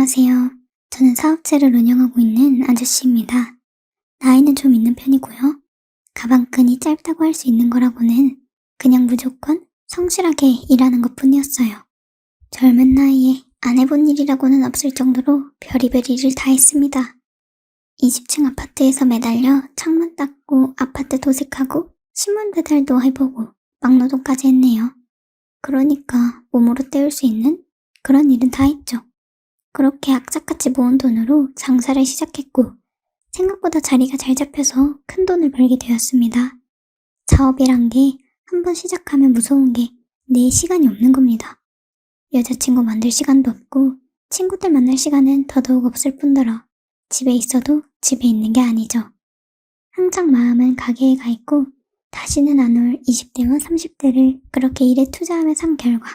안녕하세요. 저는 사업체를 운영하고 있는 아저씨입니다. 나이는 좀 있는 편이고요. 가방끈이 짧다고 할 수 있는 거라고는 그냥 무조건 성실하게 일하는 것뿐이었어요. 젊은 나이에 안 해본 일이라고는 없을 정도로 별의별 일을 다 했습니다. 20층 아파트에서 매달려 창문 닦고 아파트 도색하고 신문 배달도 해보고 막노동까지 했네요. 그러니까 몸으로 때울 수 있는 그런 일은 다 했죠. 그렇게 악착같이 모은 돈으로 장사를 시작했고 생각보다 자리가 잘 잡혀서 큰 돈을 벌게 되었습니다. 사업이란 게 한 번 시작하면 무서운 게 내 시간이 없는 겁니다. 여자친구 만들 시간도 없고 친구들 만날 시간은 더더욱 없을 뿐더러 집에 있어도 집에 있는 게 아니죠. 항상 마음은 가게에 가 있고 다시는 안 올 20대와 30대를 그렇게 일에 투자하며 산 결과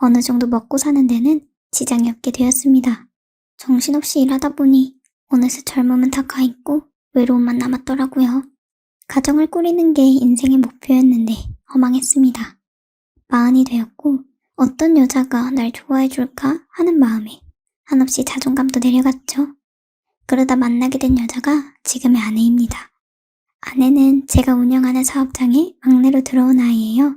어느 정도 먹고 사는 데는 지장이 없게 되었습니다. 정신없이 일하다 보니 어느새 젊음은 다 가있고 외로움만 남았더라고요. 가정을 꾸리는 게 인생의 목표였는데 허망했습니다. 마흔이 되었고 어떤 여자가 날 좋아해줄까 하는 마음에 한없이 자존감도 내려갔죠. 그러다 만나게 된 여자가 지금의 아내입니다. 아내는 제가 운영하는 사업장에 막내로 들어온 아이예요.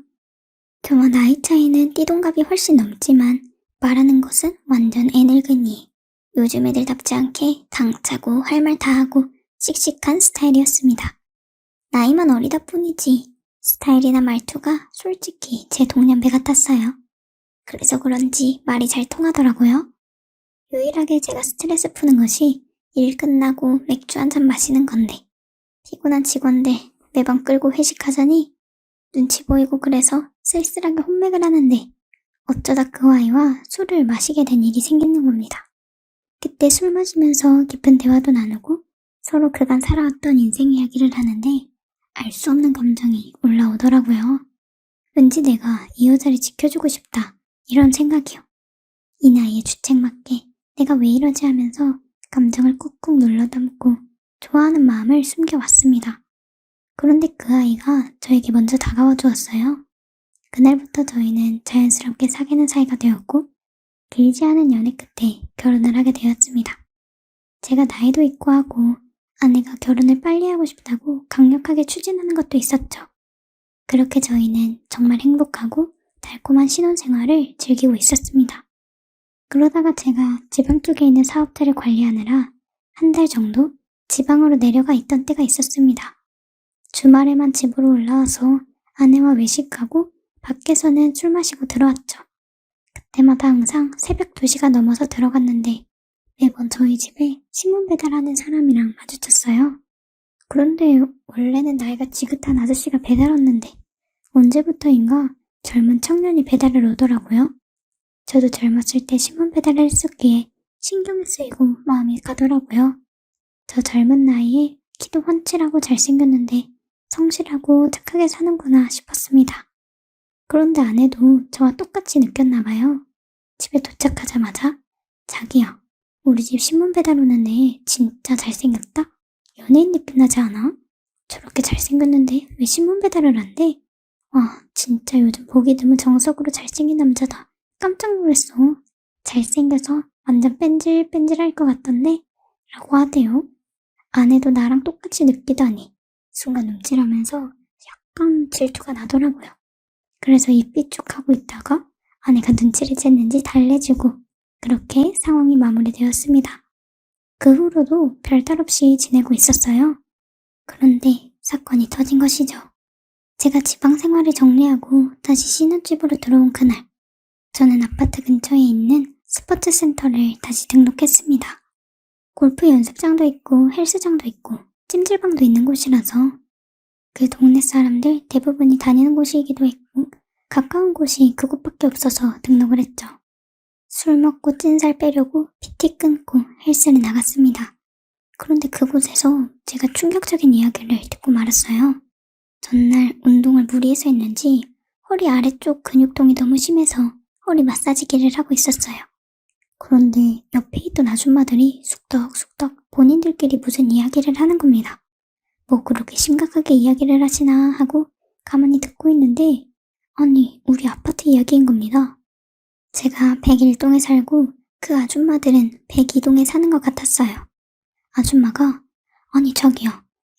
저와 나이 차이는 띠동갑이 훨씬 넘지만 말하는 것은 완전 애늙은이. 요즘 애들답지 않게 당차고 할 말 다 하고 씩씩한 스타일이었습니다. 나이만 어리다 뿐이지 스타일이나 말투가 솔직히 제 동년배 같았어요. 그래서 그런지 말이 잘 통하더라고요. 유일하게 제가 스트레스 푸는 것이 일 끝나고 맥주 한잔 마시는 건데 피곤한 직원들 매번 끌고 회식하자니 눈치 보이고 그래서 쓸쓸하게 혼맥을 하는데 어쩌다 그 아이와 술을 마시게 된 일이 생기는 겁니다. 그때 술 마시면서 깊은 대화도 나누고 서로 그간 살아왔던 인생 이야기를 하는데 알 수 없는 감정이 올라오더라고요. 왠지 내가 이 여자를 지켜주고 싶다 이런 생각이요. 이 나이에 주책맞게 내가 왜 이러지 하면서 감정을 꾹꾹 눌러 담고 좋아하는 마음을 숨겨왔습니다. 그런데 그 아이가 저에게 먼저 다가와 주었어요. 그날부터 저희는 자연스럽게 사귀는 사이가 되었고 길지 않은 연애 끝에 결혼을 하게 되었습니다. 제가 나이도 있고 하고 아내가 결혼을 빨리 하고 싶다고 강력하게 추진하는 것도 있었죠. 그렇게 저희는 정말 행복하고 달콤한 신혼생활을 즐기고 있었습니다. 그러다가 제가 지방 쪽에 있는 사업체를 관리하느라 한 달 정도 지방으로 내려가 있던 때가 있었습니다. 주말에만 집으로 올라와서 아내와 외식하고 밖에서는 술 마시고 들어왔죠. 그때마다 항상 새벽 2시가 넘어서 들어갔는데 매번 저희 집에 신문 배달하는 사람이랑 마주쳤어요. 그런데 원래는 나이가 지긋한 아저씨가 배달 왔는데 언제부터인가 젊은 청년이 배달을 오더라고요. 저도 젊었을 때 신문 배달을 했었기에 신경이 쓰이고 마음이 가더라고요. 저 젊은 나이에 키도 훤칠하고 잘생겼는데 성실하고 착하게 사는구나 싶었습니다. 그런데 아내도 저와 똑같이 느꼈나봐요. 집에 도착하자마자 자기야, 우리 집 신문 배달 오는 애 진짜 잘생겼다? 연예인 느낌 나지 않아? 저렇게 잘생겼는데 왜 신문 배달을 한대? 와, 진짜 요즘 보기 드문 정석으로 잘생긴 남자다. 깜짝 놀랐어. 잘생겨서 완전 뺀질뺀질할 것 같던데? 라고 하대요. 아내도 나랑 똑같이 느끼다니 순간 움찔하면서 약간 질투가 나더라고요. 그래서 입 삐죽하고 있다가 아내가 눈치를 챘는지 달래주고 그렇게 상황이 마무리되었습니다. 그 후로도 별탈 없이 지내고 있었어요. 그런데 사건이 터진 것이죠. 제가 지방 생활을 정리하고 다시 신혼집으로 들어온 그날, 저는 아파트 근처에 있는 스포츠 센터를 다시 등록했습니다. 골프 연습장도 있고 헬스장도 있고 찜질방도 있는 곳이라서 그 동네 사람들 대부분이 다니는 곳이기도 했고 가까운 곳이 그곳밖에 없어서 등록을 했죠. 술 먹고 찐살 빼려고 PT 끊고 헬스를 나갔습니다. 그런데 그곳에서 제가 충격적인 이야기를 듣고 말았어요. 전날 운동을 무리해서 했는지 허리 아래쪽 근육통이 너무 심해서 허리 마사지기를 하고 있었어요. 그런데 옆에 있던 아줌마들이 숙덕숙덕 본인들끼리 무슨 이야기를 하는 겁니다. 뭐 그렇게 심각하게 이야기를 하시나 하고 가만히 듣고 있는데 아니 우리 아파트 이야기인 겁니다. 제가 101동에 살고 그 아줌마들은 102동에 사는 것 같았어요. 아줌마가 아니 저기요.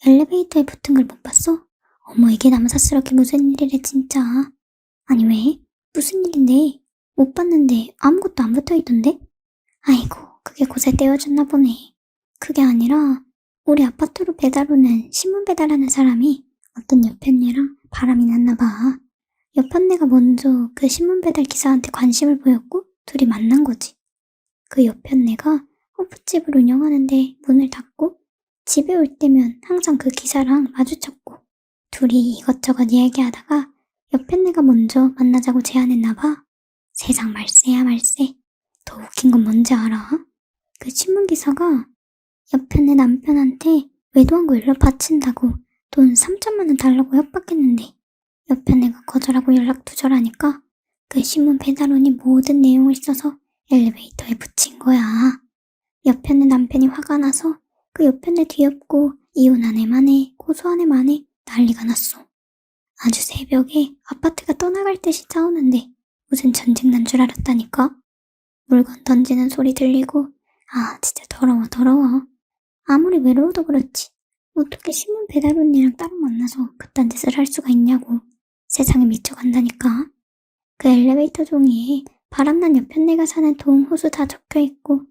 엘리베이터에 붙은 걸 못 봤어? 어머 이게 남사스럽게 무슨 일이래 진짜. 아니 왜? 무슨 일인데? 못 봤는데 아무것도 안 붙어있던데? 아이고 그게 곳에 떼어졌나 보네. 그게 아니라 우리 아파트로 배달 오는 신문 배달하는 사람이 어떤 옆편네랑 바람이 났나 봐. 옆편네가 먼저 그 신문 배달 기사한테 관심을 보였고 둘이 만난 거지. 그 옆편네가 호프집을 운영하는데 문을 닫고 집에 올 때면 항상 그 기사랑 마주쳤고 둘이 이것저것 이야기하다가 옆편네가 먼저 만나자고 제안했나 봐. 세상 말세야 말세. 더 웃긴 건 뭔지 알아? 그 신문기사가 옆편네 남편한테 외도한 거 연락 바친다고 돈 3천만 원 달라고 협박했는데 옆편네가 거절하고 연락 두절하니까 그 신문 배달원이 모든 내용을 써서 엘리베이터에 붙인 거야. 옆편네 남편이 화가 나서 그 옆편네 뒤엎고 이혼한 애만해 고소한 애만해 난리가 났어. 아주 새벽에 아파트가 떠나갈 듯이 싸우는데 무슨 전쟁 난 줄 알았다니까. 물건 던지는 소리 들리고 아 진짜 더러워. 아무리 외로워도 그렇지 어떻게 신문 배달 언니랑 따로 만나서 그딴 짓을 할 수가 있냐고. 세상에 미쳐간다니까. 그 엘리베이터 종이에 바람난 옆편네가 사는 동 호수 다 적혀있고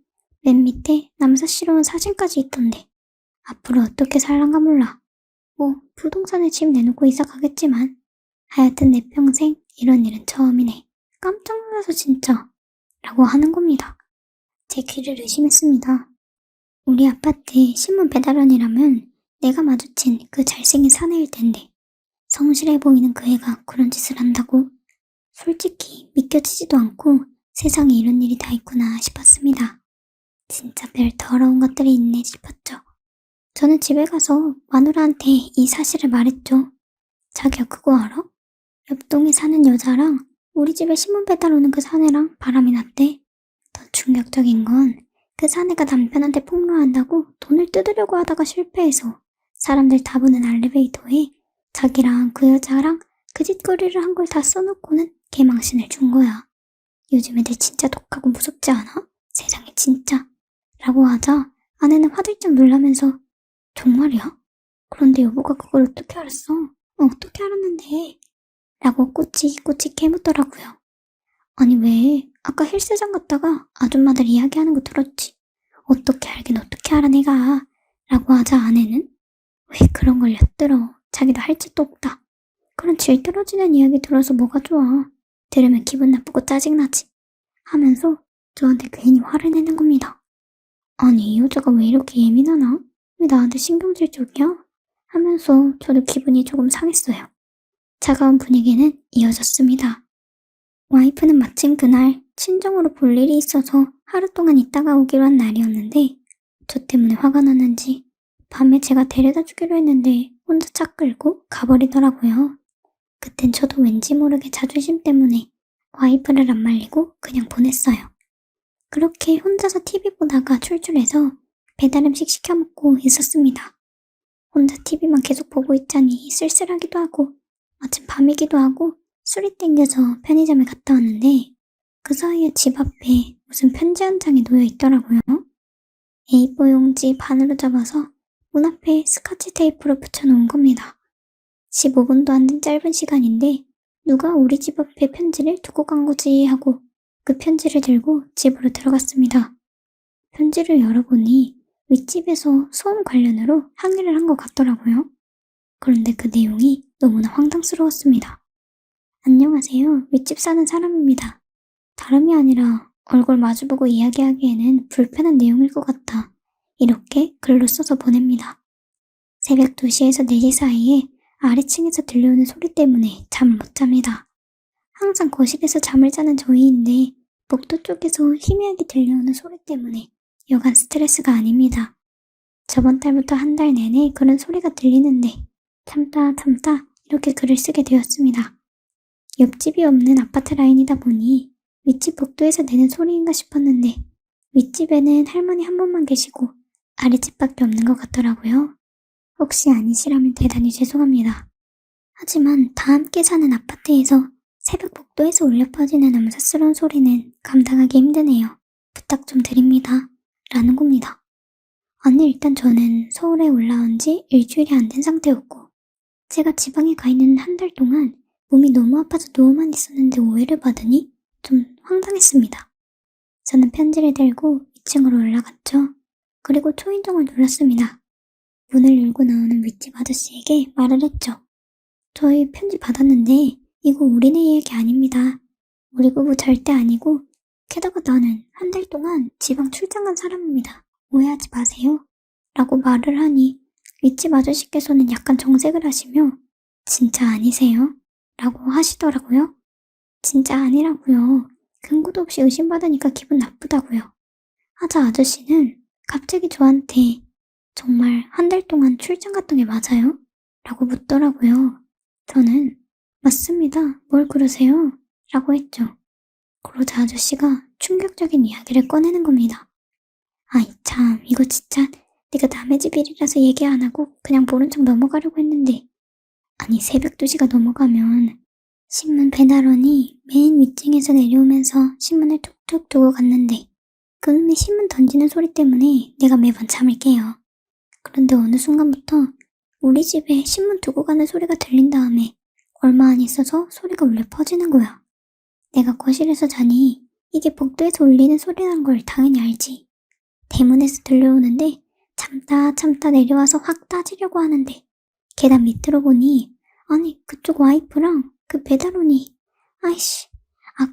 맨 밑에 남사스러운 사진까지 있던데 앞으로 어떻게 살란가 몰라. 뭐 부동산에 집 내놓고 이사 가겠지만 하여튼 내 평생 이런 일은 처음이네. 깜짝 놀라서 진짜 라고 하는 겁니다. 제 귀를 의심했습니다. 우리 아파트 신문 배달원이라면 내가 마주친 그 잘생긴 사내일 텐데 성실해 보이는 그 애가 그런 짓을 한다고? 솔직히 믿겨지지도 않고 세상에 이런 일이 다 있구나 싶었습니다. 진짜 별 더러운 것들이 있네 싶었죠. 저는 집에 가서 마누라한테 이 사실을 말했죠. 자기야 그거 알아? 옆동에 사는 여자랑 우리 집에 신문 배달 오는 그 사내랑 바람이 났대. 더 충격적인 건 그 사내가 남편한테 폭로한다고 돈을 뜯으려고 하다가 실패해서 사람들 다 보는 엘리베이터에 자기랑 그 여자랑 그 짓거리를 한 걸 다 써놓고는 개망신을 준 거야. 요즘 애들 진짜 독하고 무섭지 않아? 세상에 진짜. 라고 하자 아내는 화들짝 놀라면서 정말이야? 그런데 여보가 그걸 어떻게 알았어? 어떻게 알았는데? 라고 꼬치꼬치 캐묻더라고요. 아니 왜? 아까 헬스장 갔다가 아줌마들 이야기하는 거 들었지. 어떻게 알긴 어떻게 알아 내가. 라고 하자 아내는 왜 그런 걸 엿들어. 자기도 할 짓도 없다. 그런 질 떨어지는 이야기 들어서 뭐가 좋아. 들으면 기분 나쁘고 짜증나지. 하면서 저한테 괜히 화를 내는 겁니다. 아니 이 여자가 왜 이렇게 예민하나? 왜 나한테 신경질 적이야? 하면서 저도 기분이 조금 상했어요. 차가운 분위기는 이어졌습니다. 와이프는 마침 그날 친정으로 볼 일이 있어서 하루 동안 있다가 오기로 한 날이었는데 저 때문에 화가 났는지 밤에 제가 데려다 주기로 했는데 혼자 차 끌고 가버리더라고요. 그땐 저도 왠지 모르게 자존심 때문에 와이프를 안 말리고 그냥 보냈어요. 그렇게 혼자서 TV 보다가 출출해서 배달음식 시켜 먹고 있었습니다. 혼자 TV만 계속 보고 있자니 쓸쓸하기도 하고 마침 밤이기도 하고 술이 땡겨서 편의점에 갔다 왔는데 그 사이에 집 앞에 무슨 편지 한 장이 놓여 있더라고요. A4 용지 반으로 접어서 문 앞에 스카치 테이프로 붙여놓은 겁니다. 15분도 안 된 짧은 시간인데 누가 우리 집 앞에 편지를 두고 간 거지 하고 그 편지를 들고 집으로 들어갔습니다. 편지를 열어보니 윗집에서 소음 관련으로 항의를 한 것 같더라고요. 그런데 그 내용이 너무나 황당스러웠습니다. 안녕하세요. 윗집 사는 사람입니다. 다름이 아니라 얼굴 마주보고 이야기하기에는 불편한 내용일 것 같아. 이렇게 글로 써서 보냅니다. 새벽 2시에서 4시 사이에 아래층에서 들려오는 소리 때문에 잠을 못 잡니다. 항상 거실에서 잠을 자는 저희인데 복도 쪽에서 희미하게 들려오는 소리 때문에 여간 스트레스가 아닙니다. 저번 달부터 한 달 내내 그런 소리가 들리는데 참다 이렇게 글을 쓰게 되었습니다. 옆집이 없는 아파트 라인이다 보니 윗집 복도에서 내는 소리인가 싶었는데 윗집에는 할머니 한 분만 계시고 아랫집밖에 없는 것 같더라고요. 혹시 아니시라면 대단히 죄송합니다. 하지만 다 함께 사는 아파트에서 새벽 복도에서 울려 퍼지는 남사스러운 소리는 감당하기 힘드네요. 부탁 좀 드립니다. 라는 겁니다. 아니 일단 저는 서울에 올라온 지 일주일이 안 된 상태였고 제가 지방에 가 있는 한 달 동안 몸이 너무 아파서 누워만 있었는데 오해를 받으니 좀 황당했습니다. 저는 편지를 들고 2층으로 올라갔죠. 그리고 초인종을 눌렀습니다. 문을 열고 나오는 윗집 아저씨에게 말을 했죠. 저희 편지 받았는데 이거 우리네 얘기 아닙니다. 우리 부부 절대 아니고 게다가 나는 한 달 동안 지방 출장 간 사람입니다. 오해하지 마세요. 라고 말을 하니 윗집 아저씨께서는 약간 정색을 하시며 진짜 아니세요? 라고 하시더라고요. 진짜 아니라고요. 근거도 없이 의심받으니까 기분 나쁘다고요. 하자 아저씨는 갑자기 저한테 정말 한 달 동안 출장 갔던 게 맞아요? 라고 묻더라고요. 저는 맞습니다. 뭘 그러세요? 라고 했죠. 그러자 아저씨가 충격적인 이야기를 꺼내는 겁니다. 아이 참 이거 진짜 내가 남의 집 일이라서 얘기 안 하고 그냥 모른 척 넘어가려고 했는데 아니 새벽 2시가 넘어가면 신문 배달원이 맨 윗층에서 내려오면서 신문을 툭툭 두고 갔는데 그놈의 신문 던지는 소리 때문에 내가 매번 잠을 깨요. 그런데 어느 순간부터 우리 집에 신문 두고 가는 소리가 들린 다음에 얼마 안 있어서 소리가 울려 퍼지는 거야. 내가 거실에서 자니 이게 복도에서 울리는 소리라는 걸 당연히 알지. 대문에서 들려오는데 참다 내려와서 확 따지려고 하는데 계단 밑으로 보니 아니 그쪽 와이프랑 그 배달원이 아이씨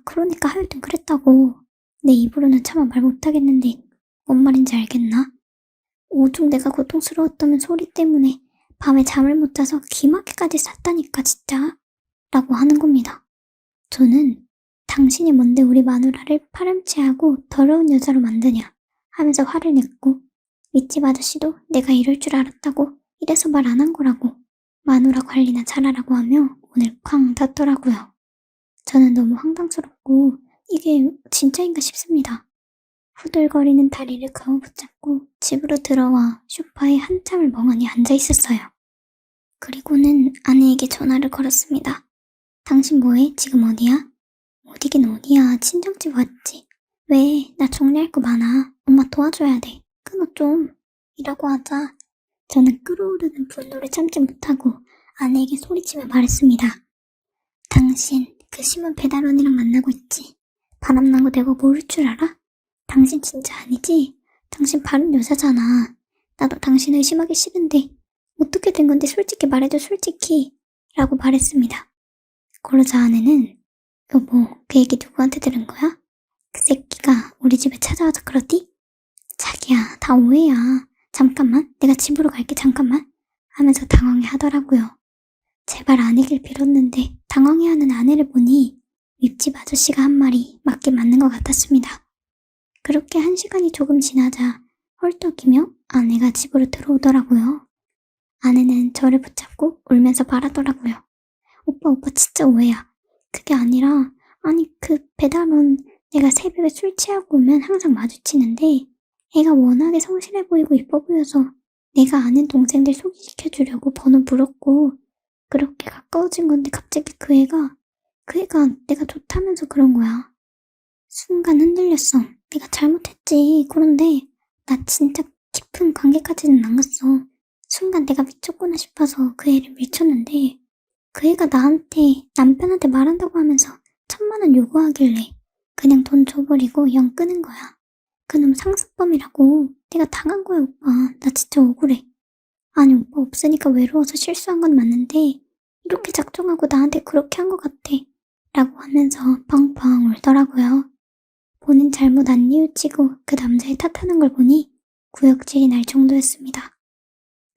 그러니까 하여튼 그랬다고. 내 입으로는 차마 말 못하겠는데 뭔 말인지 알겠나? 오죽 내가 고통스러웠다면 소리 때문에 밤에 잠을 못 자서 기막히까지 잤다니까 진짜 라고 하는 겁니다. 저는 당신이 뭔데 우리 마누라를 파렴치하고 더러운 여자로 만드냐 하면서 화를 냈고 윗집 아저씨도 내가 이럴 줄 알았다고 이래서 말 안 한 거라고 마누라 관리나 잘하라고 하며 오늘 쾅 닫더라고요. 저는 너무 황당스럽고 이게 진짜인가 싶습니다. 후들거리는 다리를 가오 붙잡고 집으로 들어와 소파에 한참을 멍하니 앉아 있었어요. 그리고는 아내에게 전화를 걸었습니다. 당신 뭐해? 지금 어디야? 어디긴 어디야. 친정집 왔지. 왜? 나 정리할 거 많아. 엄마 도와줘야 돼. 끊어 좀. 이라고 하자 저는 끓어오르는 분노를 참지 못하고 아내에게 소리치며 말했습니다. 당신 그 신문 배달원이랑 만나고 있지. 바람나고 내가 모를 줄 알아? 당신 진짜 아니지? 당신 바른 여자잖아. 나도 당신 의심하기 싫은데 어떻게 된 건지 솔직히 말해줘 솔직히 라고 말했습니다. 그러자 아내는 여보 그 얘기 누구한테 들은 거야? 그 새끼가 우리 집에 찾아와서 그러디? 자기야 다 오해야. 잠깐만 내가 집으로 갈게 잠깐만 하면서 당황해 하더라고요. 제발 아니길 빌었는데 당황해하는 아내를 보니 윗집 아저씨가 한 말이 맞긴 맞는 것 같았습니다. 그렇게 1시간이 조금 지나자 헐떡이며 아내가 집으로 들어오더라고요. 아내는 저를 붙잡고 울면서 말하더라고요. 오빠 진짜 오해야. 그게 아니라 아니 그 배달원 내가 새벽에 술 취하고 오면 항상 마주치는데 애가 워낙에 성실해 보이고 이뻐 보여서 내가 아는 동생들 소개시켜주려고 번호 물었고 그렇게 가까워진 건데 갑자기 그 애가 내가 좋다면서 그런 거야. 순간 흔들렸어. 내가 잘못했지. 그런데 나 진짜 깊은 관계까지는 안 갔어. 순간 내가 미쳤구나 싶어서 그 애를 밀쳤는데 그 애가 나한테 남편한테 말한다고 하면서 1,000만 원 요구하길래 그냥 돈 줘버리고 영 끄는 거야. 그놈 상습범이라고. 내가 당한 거야 오빠. 나 진짜 억울해. 아니 오빠 없으니까 외로워서 실수한 건 맞는데 이렇게 작정하고 나한테 그렇게 한 것 같아. 라고 하면서 펑펑 울더라고요. 본인 잘못 안 뉘우치고 그 남자를 탓하는 걸 보니 구역질이 날 정도였습니다.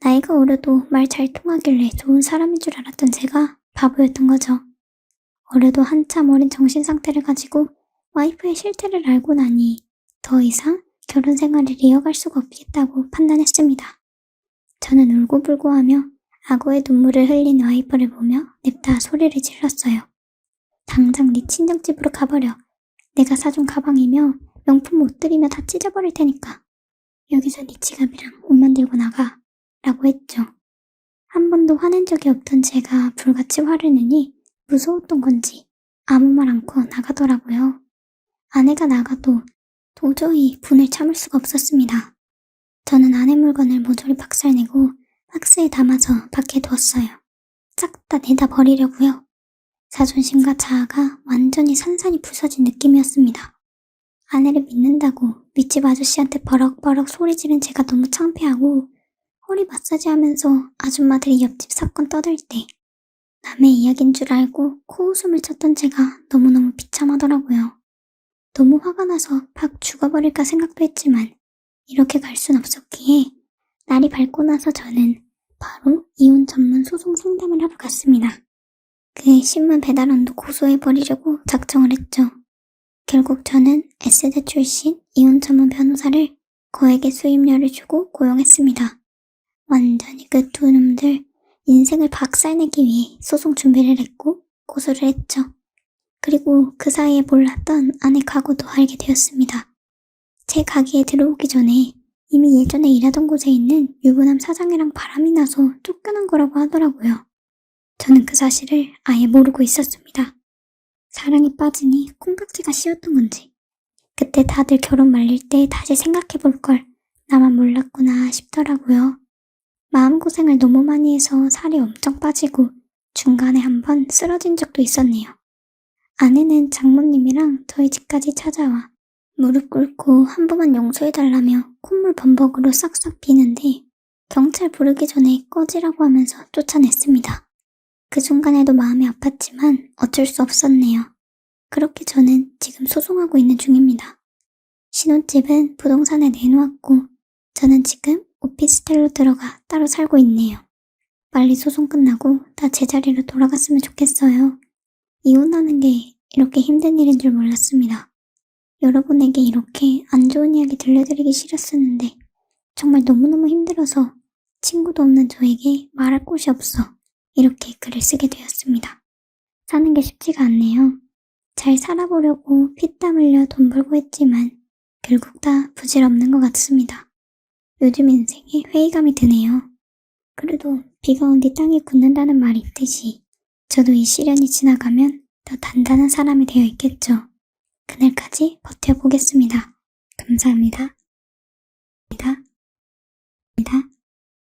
나이가 어려도 말 잘 통하길래 좋은 사람인 줄 알았던 제가 바보였던 거죠. 어려도 한참 어린 정신 상태를 가지고 와이프의 실태를 알고 나니 더 이상 결혼 생활을 이어갈 수가 없겠다고 판단했습니다. 저는 울고불고하며 악어의 눈물을 흘린 와이프를 보며 냅다 소리를 질렀어요. 당장 네 친정집으로 가버려. 내가 사준 가방이며 명품 옷들이며 다 찢어버릴 테니까. 여기서 네 지갑이랑 옷만 들고 나가. 라고 했죠. 한 번도 화낸 적이 없던 제가 불같이 화를 내니 무서웠던 건지 아무 말 않고 나가더라고요. 아내가 나가도 도저히 분을 참을 수가 없었습니다. 저는 안의 물건을 모조리 박살내고 박스에 담아서 밖에 두었어요. 싹 다 내다 버리려고요. 자존심과 자아가 완전히 산산이 부서진 느낌이었습니다. 아내를 믿는다고 윗집 아저씨한테 버럭버럭 소리 지른 제가 너무 창피하고 허리 마사지하면서 아줌마들이 옆집 사건 떠들 때 남의 이야기인 줄 알고 코웃음을 쳤던 제가 너무너무 비참하더라고요. 너무 화가 나서 팍 죽어버릴까 생각도 했지만 이렇게 갈 순 없었기에 날이 밝고 나서 저는 바로 이혼 전문 소송 상담을 하러 갔습니다. 그 신문 배달원도 고소해버리려고 작정을 했죠. 결국 저는 S대 출신 이혼 전문 변호사를 거액의 수임료를 주고 고용했습니다. 완전히 그 두 놈들 인생을 박살내기 위해 소송 준비를 했고 고소를 했죠. 그리고 그 사이에 몰랐던 아내 과거도 알게 되었습니다. 제 가게에 들어오기 전에 이미 예전에 일하던 곳에 있는 유부남 사장이랑 바람이 나서 쫓겨난 거라고 하더라고요. 저는 그 사실을 아예 모르고 있었습니다. 사랑에 빠지니 콩깍지가 씌었던 건지 그때 다들 결혼 말릴 때 다시 생각해 볼 걸 나만 몰랐구나 싶더라고요. 마음고생을 너무 많이 해서 살이 엄청 빠지고 중간에 한번 쓰러진 적도 있었네요. 아내는 장모님이랑 저희 집까지 찾아와 무릎 꿇고 한 번만 용서해달라며 콧물 범벅으로 싹싹 비는데 경찰 부르기 전에 꺼지라고 하면서 쫓아냈습니다. 그 순간에도 마음이 아팠지만 어쩔 수 없었네요. 그렇게 저는 지금 소송하고 있는 중입니다. 신혼집은 부동산에 내놓았고 저는 지금 오피스텔로 들어가 따로 살고 있네요. 빨리 소송 끝나고 다 제자리로 돌아갔으면 좋겠어요. 이혼하는 게 이렇게 힘든 일인 줄 몰랐습니다. 여러분에게 이렇게 안 좋은 이야기 들려드리기 싫었었는데 정말 너무너무 힘들어서 친구도 없는 저에게 말할 곳이 없어 이렇게 글을 쓰게 되었습니다. 사는 게 쉽지가 않네요. 잘 살아보려고 피땀 흘려 돈 벌고 했지만 결국 다 부질없는 것 같습니다. 요즘 인생에 회의감이 드네요. 그래도 비가 온 뒤 땅이 굳는다는 말이 있듯이 저도 이 시련이 지나가면 더 단단한 사람이 되어 있겠죠. 그날까지 버텨보겠습니다. 감사합니다. 감사합니다.